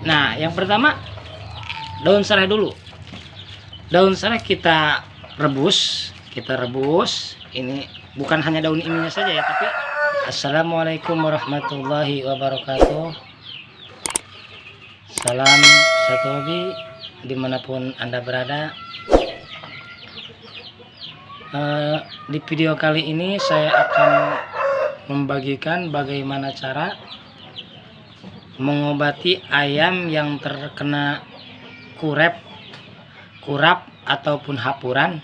Nah, yang pertama daun serai dulu. Daun serai kita rebus. Ini bukan hanya daun ininya saja ya, tapi Assalamualaikum warahmatullahi wabarakatuh. Salam satu hobi dimanapun Anda berada. Di video kali ini saya akan membagikan bagaimana cara mengobati ayam yang terkena kurap ataupun hapuran.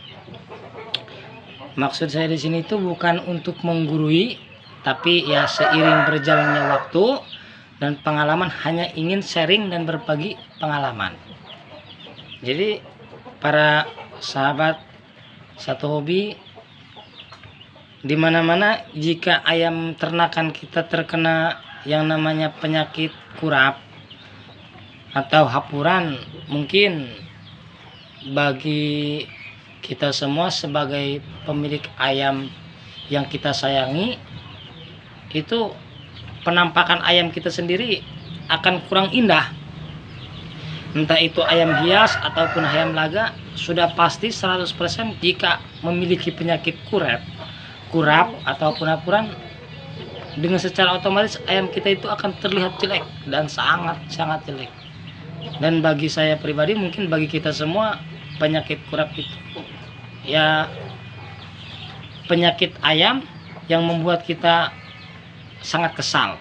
Maksud saya di sini itu bukan untuk menggurui, tapi ya seiring berjalannya waktu dan pengalaman, hanya ingin sharing dan berbagi pengalaman. Jadi para sahabat satu hobi, dimana-mana jika ayam ternakan kita terkena yang namanya penyakit kurap atau hapuran, mungkin bagi kita semua sebagai pemilik ayam yang kita sayangi, itu penampakan ayam kita sendiri akan kurang indah. Entah itu ayam hias ataupun ayam laga, sudah pasti 100% jika memiliki penyakit kurap ataupun hapuran, dengan secara otomatis ayam kita itu akan terlihat jelek dan sangat jelek. Dan bagi saya pribadi, mungkin bagi kita semua, penyakit kurap itu ya penyakit ayam yang membuat kita sangat kesal.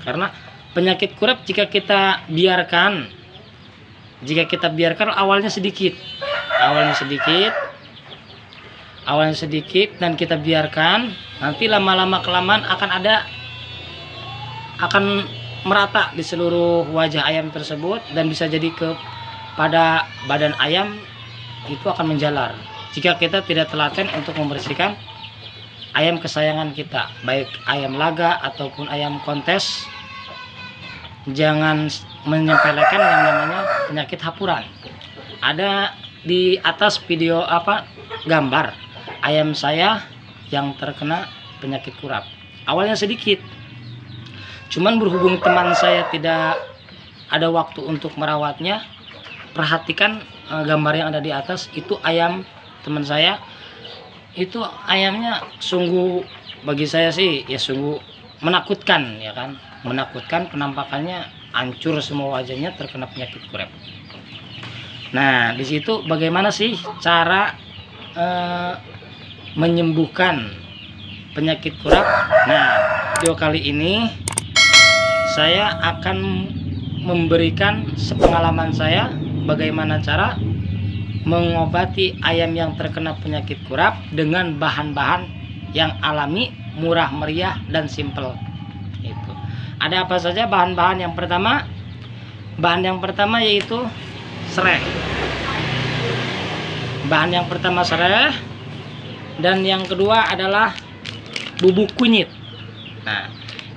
Karena penyakit kurap jika kita biarkan awalnya sedikit dan kita biarkan, nanti lama-lama kelamaan akan merata di seluruh wajah ayam tersebut, dan bisa jadi pada badan ayam itu akan menjalar jika kita tidak telaten untuk membersihkan ayam kesayangan kita, baik ayam laga ataupun ayam kontes. Jangan menyepelekan yang namanya penyakit hapuran. Ada di atas video gambar ayam saya yang terkena penyakit kurap. Awalnya sedikit, cuman berhubung teman saya tidak ada waktu untuk merawatnya. Perhatikan gambar yang ada di atas, itu ayam teman saya. Itu ayamnya sungguh, bagi saya sih ya sungguh menakutkan, ya kan, menakutkan. Penampakannya hancur semua wajahnya, terkena penyakit kurap. Nah, di situ bagaimana sih cara menyembuhkan penyakit kurap? Nah, video kali ini saya akan memberikan sepengalaman saya bagaimana cara mengobati ayam yang terkena penyakit kurap dengan bahan-bahan yang alami, murah meriah, dan simple. Itu. Ada apa saja bahan-bahan? Bahan yang pertama yaitu serai. Bahan yang pertama serai, dan yang kedua adalah bubuk kunyit. Nah,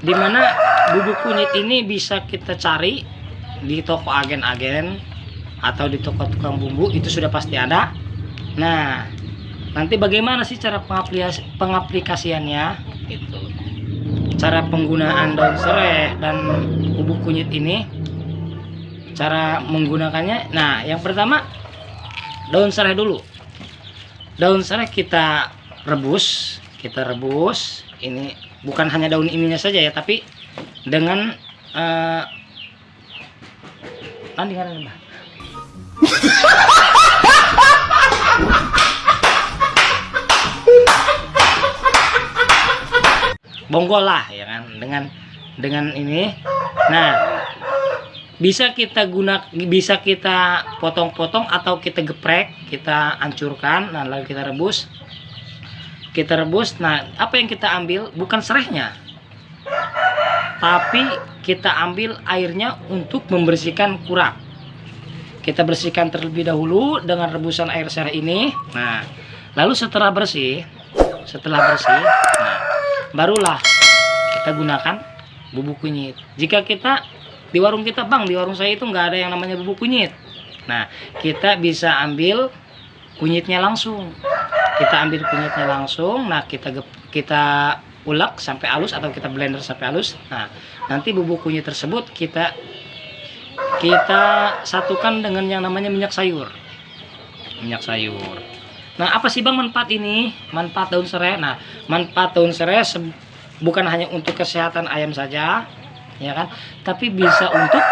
dimana bubuk kunyit ini bisa kita cari di toko agen-agen atau di toko tukang bumbu, itu sudah pasti ada. Nah, nanti bagaimana sih cara pengaplikasiannya? Itu cara penggunaan daun serai dan bubuk kunyit ini, cara menggunakannya. Nah, yang pertama daun serai dulu. Daun serai kita rebus. Ini bukan hanya daun ininya saja ya, tapi dengan bonggol lah, ya kan, dengan ini. Nah, bisa kita potong-potong atau kita geprek, kita hancurkan. Nah, lalu kita rebus. Nah, apa yang kita ambil bukan serainya, tapi kita ambil airnya untuk membersihkan kurap. Kita bersihkan terlebih dahulu dengan rebusan air serai ini. Nah, lalu setelah bersih, nah, barulah kita gunakan bubuk kunyit. Jika kita di warung kita, di warung saya itu nggak ada yang namanya bubuk kunyit. Nah, kita bisa ambil kunyitnya langsung. Nah, kita ulek sampai halus atau kita blender sampai halus. Nah, nanti bubuk kunyit tersebut kita kita satukan dengan yang namanya minyak sayur. Nah, apa sih Bang manfaat ini? Manfaat daun serai. Nah, manfaat daun serai bukan hanya untuk kesehatan ayam saja, ya kan? Tapi bisa untuk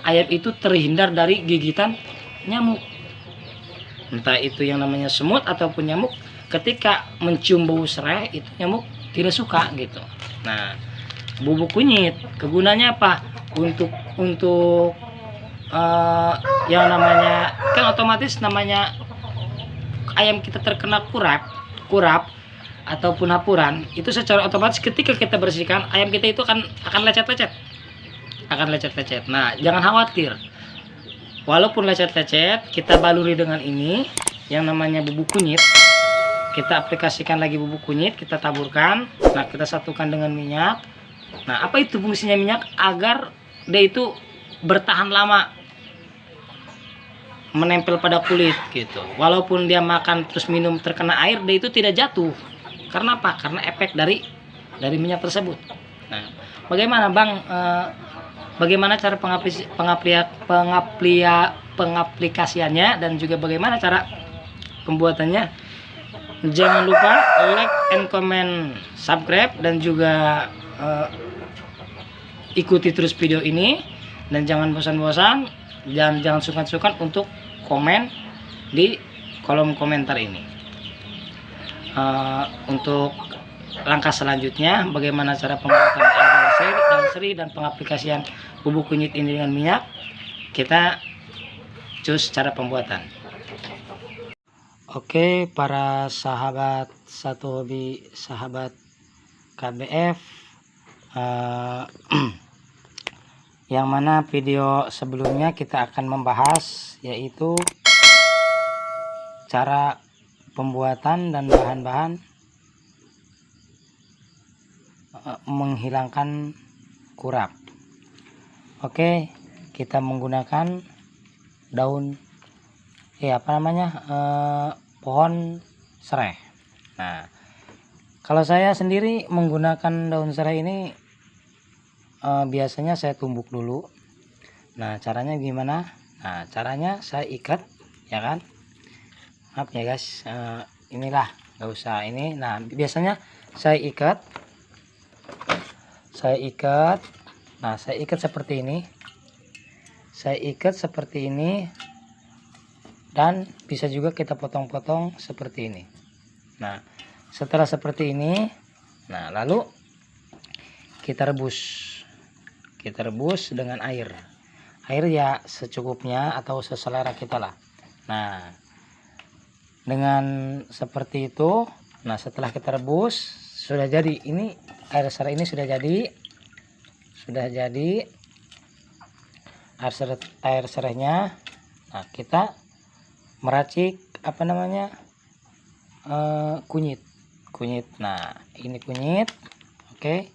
ayam itu terhindar dari gigitan nyamuk. Entah itu yang namanya semut ataupun nyamuk, ketika mencium bau serai itu nyamuk tidak suka gitu. Nah, bubuk kunyit kegunaannya apa? Untuk yang namanya kan otomatis namanya ayam kita terkena kurap ataupun hapuran, itu secara otomatis ketika kita bersihkan ayam kita itu akan lecet-lecet. Nah, jangan khawatir. Walaupun lecet-lecet, kita baluri dengan ini yang namanya bubuk kunyit. Kita aplikasikan lagi bubuk kunyit, kita taburkan. Nah, kita satukan dengan minyak. Nah, apa itu fungsinya minyak? Agar dia itu bertahan lama menempel pada kulit gitu. Walaupun dia makan terus minum terkena air, dia itu tidak jatuh. Karena apa? Karena efek dari minyak tersebut. Nah, bagaimana Bang? Bagaimana cara pengaplikasiannya dan juga bagaimana cara pembuatannya? Jangan lupa like and comment, subscribe, dan juga ikuti terus video ini, dan jangan bosan-bosan dan jangan sungkan-sungkan untuk komen di kolom komentar ini. Untuk langkah selanjutnya, bagaimana cara pembuatan air daun serai dan pengaplikasian bubuk kunyit ini dengan minyak, kita cus cara pembuatan. Oke, para sahabat satu hobi, sahabat KBF, yang mana video sebelumnya kita akan membahas yaitu cara pembuatan dan bahan-bahan menghilangkan kurap. Oke, kita menggunakan daun pohon serai. Nah, kalau saya sendiri menggunakan daun serai ini biasanya saya tumbuk dulu. Nah, caranya gimana? Nah, caranya saya ikat, ya kan? Maaf ya guys, inilah, nggak usah ini. Nah, biasanya saya ikat. Nah, saya ikat seperti ini. Dan bisa juga kita potong-potong seperti ini. Nah, setelah seperti ini, nah lalu kita rebus dengan air ya secukupnya atau seselera kita lah. Nah, dengan seperti itu, nah setelah kita rebus sudah jadi, ini air serai ini sudah jadi air serainya. Nah, kita meracik kunyit. Nah, ini kunyit. Oke,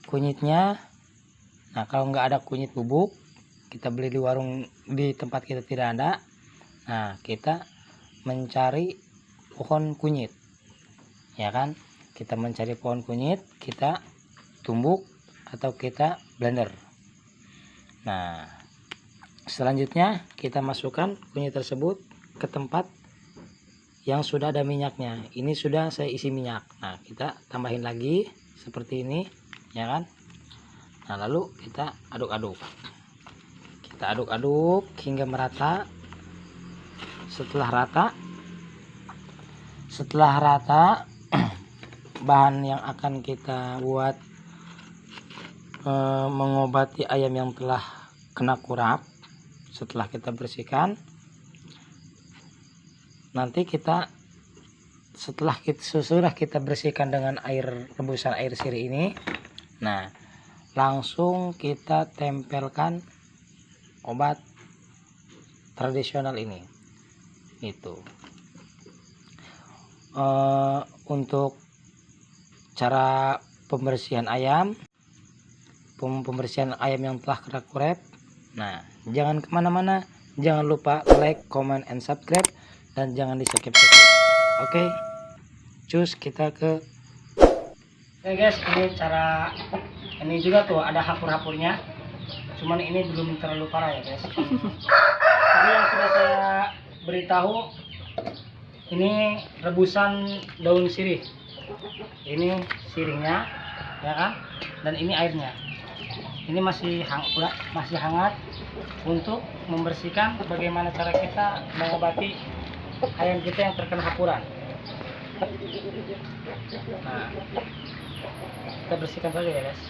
kunyitnya. Nah, kalau nggak ada kunyit bubuk, kita beli di warung, di tempat kita tidak ada. Nah, kita mencari pohon kunyit, ya kan? Kita mencari pohon kunyit, kita tumbuk atau kita blender. Nah, selanjutnya kita masukkan kunyit tersebut ke tempat yang sudah ada minyaknya. Ini sudah saya isi minyak. Nah, kita tambahin lagi seperti ini, ya kan? Nah, lalu kita aduk-aduk. Kita aduk-aduk hingga merata. Setelah rata bahan yang akan kita buat mengobati ayam yang telah kena kurap, setelah kita bersihkan, nanti setelah kita bersihkan dengan rebusan air sirih ini, nah langsung kita tempelkan obat tradisional ini. Itu untuk cara pembersihan ayam yang telah kena kurap. Nah, jangan kemana-mana, jangan lupa like, comment, and subscribe, dan jangan di skip. Oke, cus kita ke. Oke guys, ini cara, ini juga tuh ada hapur-hapurnya. cuman ini belum terlalu parah ya guys. Tadi yang sudah saya beritahu, ini rebusan daun sirih, ini sirihnya ya kan, dan ini airnya, ini masih hangat untuk membersihkan bagaimana cara kita mengobati ayam kita yang terkena hapuran. Nah, kita bersihkan saja ya guys.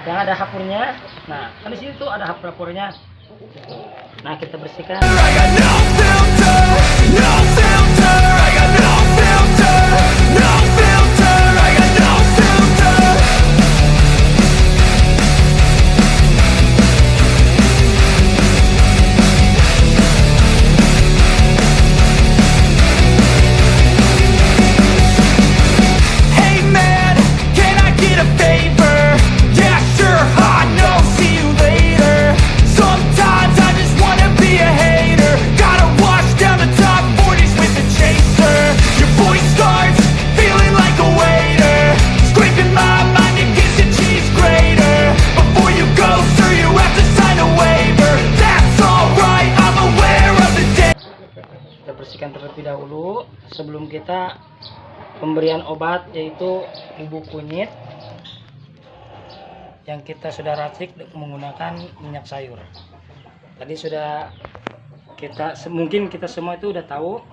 Yang ada hapurnya, nah kan di sini tuh ada hapur-hapurnya. Nah kita bersihkan. Bersihkan terlebih dahulu sebelum kita pemberian obat, yaitu bubuk kunyit yang kita sudah racik menggunakan minyak sayur. Tadi sudah mungkin kita semua itu udah tahu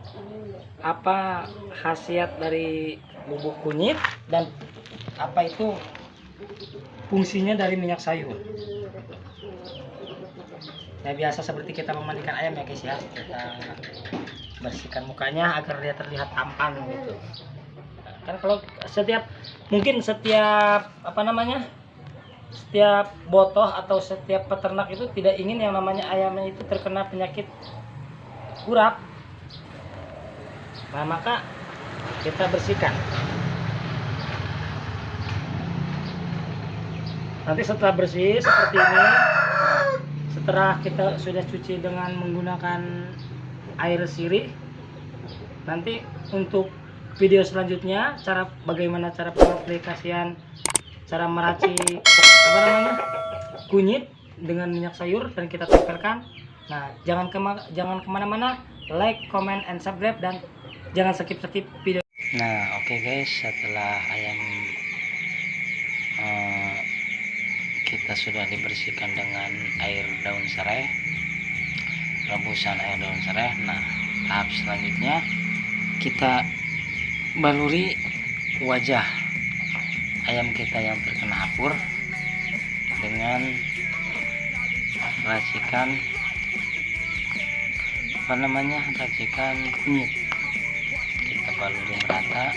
apa khasiat dari bubuk kunyit dan apa itu fungsinya dari minyak sayur. Ya biasa seperti kita memandikan ayam ya guys ya, kita bersihkan mukanya agar dia terlihat tampan gitu. Kan kalau setiap setiap botoh atau setiap peternak itu tidak ingin yang namanya ayamnya itu terkena penyakit kurap. Nah maka kita bersihkan. Nanti setelah bersih seperti ini, setelah kita sudah cuci dengan menggunakan air sirih, nanti untuk video selanjutnya bagaimana cara pengaplikasian, cara meracik kunyit dengan minyak sayur dan kita tempelkan. Nah jangan kemana-mana, like, comment, and subscribe, dan jangan skip video. Nah oke guys, setelah ayam kita sudah dibersihkan dengan air daun serai, rebusan air daun serai. Nah tahap selanjutnya kita baluri wajah ayam kita yang terkena hapur dengan racikan racikan kunyit. Kita baluri merata.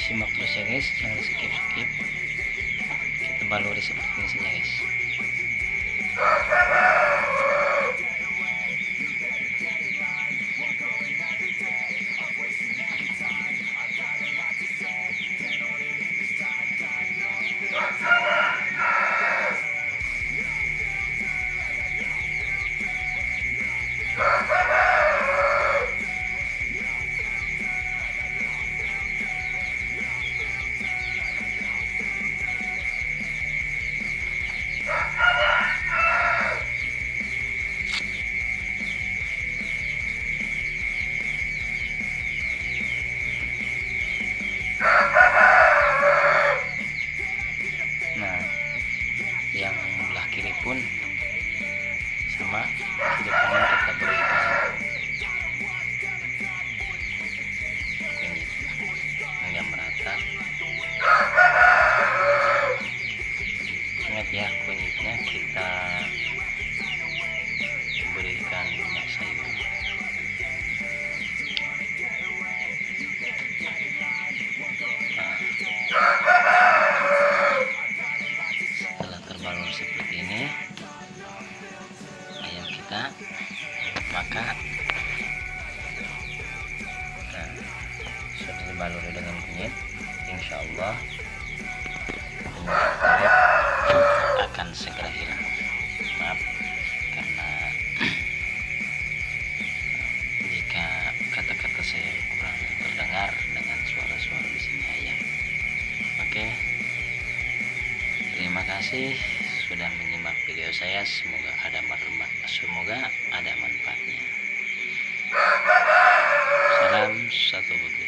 Simak terus ya guys, jangan skip. Kita baluri seperti ini saja guys. kasih sudah menyimak video saya. Semoga ada manfaatnya. Salam satu butir.